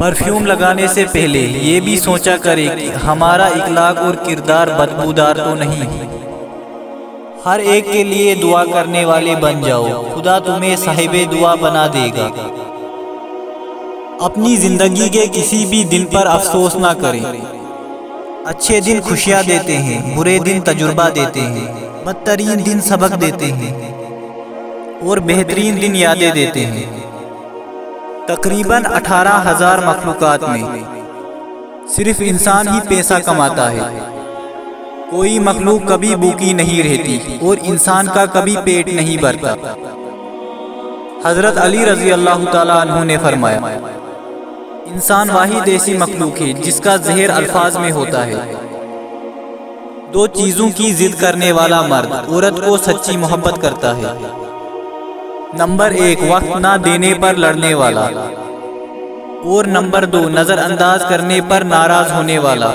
Perfume लगाने से पहले ये भी सोचा करें कि हमारा इखलाक और किरदार बदबूदार तो नहीं। हर एक के लिए दुआ करने वाले बन जाओ, खुदा तुम्हें साहिबे दुआ बना देगा। अपनी जिंदगी के किसी भी दिन पर अफसोस ना करें। अच्छे दिन खुशियाँ देते हैं, बुरे दिन तजुर्बा देते हैं, बदतरीन दिन सबक देते हैं और बेहतरीन दिन यादें देते हैं। तकरीबन 18,000 मखलूकात में सिर्फ इंसान ही पैसा कमाता है। कोई मखलूक कभी भूखी नहीं रहती और इंसान का कभी पेट नहीं भरता। हजरत अली रजी अल्लाह ताला अन्हु ने फरमाया, इंसान वाहिद ऐसी मखलूक है जिसका जहर अल्फाज में होता है। दो चीजों की जिद करने वाला मर्द औरत को सच्ची मोहब्बत करता है। नंबर 1, वक्त ना देने पर लड़ने वाला, और नंबर 2, नजरअंदाज करने पर नाराज होने वाला।